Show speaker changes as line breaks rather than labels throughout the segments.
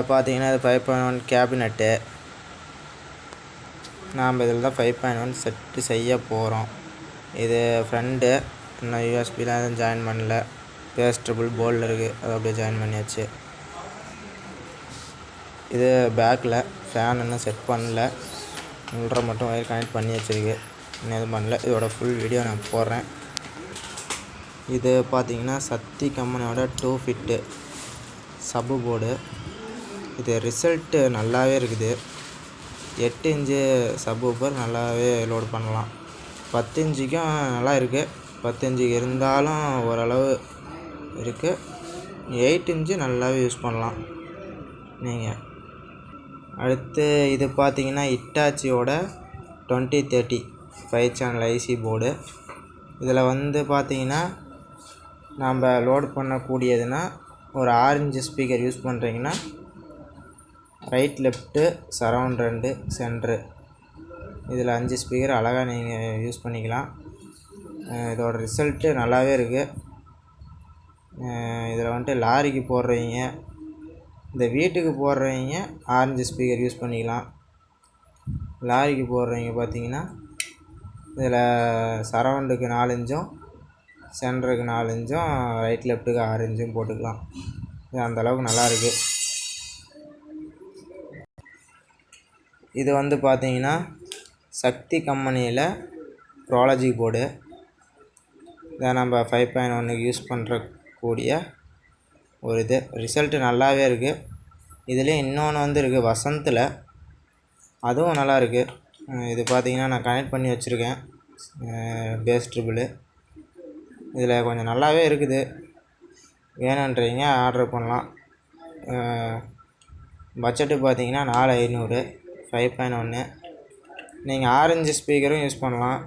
பார்த்தீங்கன்னா இது 5.1 கேபினெட்டு. நாம் இதில் தான் 5.1 செட்டு செய்ய போகிறோம். இது ஃப்ரண்ட்டு, இன்னும் யூஎஸ்பிலாம் எதுவும் ஜாயின் பண்ணல. பேஸ்டபிள் போர்டில் இருக்குது, அதை அப்படியே ஜாயின் பண்ணியாச்சு. இது பேக்கில் ஃபேன் இன்னும் செட் பண்ணல, உள்ளே மட்டும் ஒயர் கனெக்ட் பண்ணி வச்சுருக்கு, இன்னும் எதுவும் பண்ணல. இதோட ஃபுல் வீடியோ நான் போடுறேன். இது பார்த்திங்கன்னா சக்தி கம்பெனியோட 2 ஃபிட்டு சப்பு போர்டு. இது ரிசல்ட்டு நல்லாவே இருக்குது. 8 இன்ச்சு சப் ஊஃபர் நல்லாவே லோட் பண்ணலாம். 10 இன்ச்சுக்கும் நல்லா இருக்குது. 10 இன்ச்சுக்கு இருந்தாலும் ஓரளவு இருக்குது. 8 இன்ச்சு நல்லாவே யூஸ் பண்ணலாம் நீங்கள். அடுத்து இது பார்த்திங்கன்னா ஹிட்டாச்சியோட 2030 5 சேனல் ஐசி போர்டு. இதில் பார்த்திங்கன்னா நம்ம லோட் பண்ணக்கூடியதுன்னா ஒரு 6 இன்ச்சு ஸ்பீக்கர் யூஸ் பண்ணுறீங்கன்னா ரைட் லெஃப்ட்டு சரவுண்ட் 2 சென்ட்ரு, இதில் 5 ஸ்பீக்கர் அழகாக நீங்கள் யூஸ் பண்ணிக்கலாம். இதோட ரிசல்ட்டு நல்லாவே இருக்குது. இதில் லாரிக்கு போடுறவங்க, இந்த வீட்டுக்கு போடுறவங்க ஆரஞ்சு ஸ்பீக்கர் யூஸ் பண்ணிக்கலாம். லாரிக்கு போடுறவங்க பார்த்திங்கன்னா இதில் சரவுண்டுக்கு 4 இன்ச்சும் சென்டருக்கு 4 இன்ச்சும் ரைட் லெஃப்ட்டுக்கு 6 இன்ச்சும் போட்டுக்கலாம். இது அந்தளவுக்கு நல்லாயிருக்கு. இது பார்த்திங்கன்னா சக்தி கம்பெனியில் ப்ரோலாஜி போர்டு. இதை நம்ம 5.1க்கு யூஸ் பண்ணுறக்கூடிய ஒரு இது. ரிசல்ட்டு நல்லாவே இருக்குது. இதுலேயும் இன்னொன்று இருக்குது வசந்தில், அதுவும் நல்லா இருக்குது. இது பார்த்திங்கன்னா நான் கனெக்ட் பண்ணி வச்சுருக்கேன், பேஸ் ட்ரிபிள். இதில் கொஞ்சம் நல்லாவே இருக்குது. வேணுன்றீங்க ஆர்டர் பண்ணலாம். பட்ஜெட்டு பார்த்திங்கன்னா 4500 5.1. நீங்கள் ஆரஞ்சு ஸ்பீக்கரும் யூஸ் பண்ணலாம்.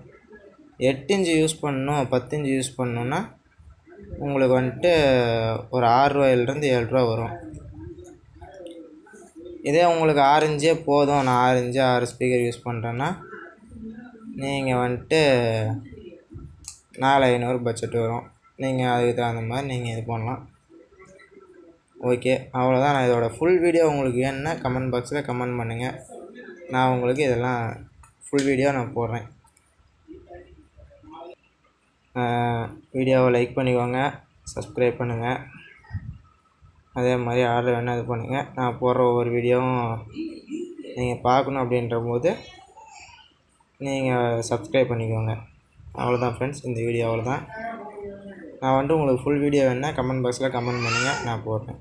8 இன்ச்சு யூஸ் பண்ணணும், 10 இன்ச்சு யூஸ் பண்ணணுன்னா உங்களுக்கு ஒரு 6 ரூபாயிலிருந்து 7 ரூபா வரும். இதே உங்களுக்கு 6 இன்ச்சே போதும், நான் 6 இன்ச்சு 6 ஸ்பீக்கர் யூஸ் பண்ணுறேன்னா நீங்கள் 4500 பட்ஜெட் வரும். நீங்கள் அதுக்கு தகுந்த மாதிரி நீங்கள் இது பண்ணலாம். ஓகே, அவ்வளோதான். நான் இதோட ஃபுல் வீடியோ உங்களுக்கு வேணுன்னா கமெண்ட் பாக்ஸில் கமெண்ட் பண்ணுங்கள். நான் உங்களுக்கு இதெல்லாம் ஃபுல் வீடியோ நான் போடுறேன். வீடியோவை லைக் பண்ணிக்கோங்க, சப்ஸ்கிரைப் பண்ணுங்கள். அதே மாதிரி ஆர்டர் வேணால் இது பண்ணுங்கள். நான் போடுற ஒவ்வொரு வீடியோவும் நீங்கள் பார்க்கணும் அப்படின்ற போது நீங்கள் சப்ஸ்கிரைப் பண்ணிக்கோங்க. அவ்வளோதான் ஃப்ரெண்ட்ஸ், இந்த வீடியோ அவ்வளோதான். நான் உங்களுக்கு ஃபுல் வீடியோ வேணுன்னா கமெண்ட் பாக்ஸில் கமெண்ட் பண்ணுங்கள், நான் போடுறேன்.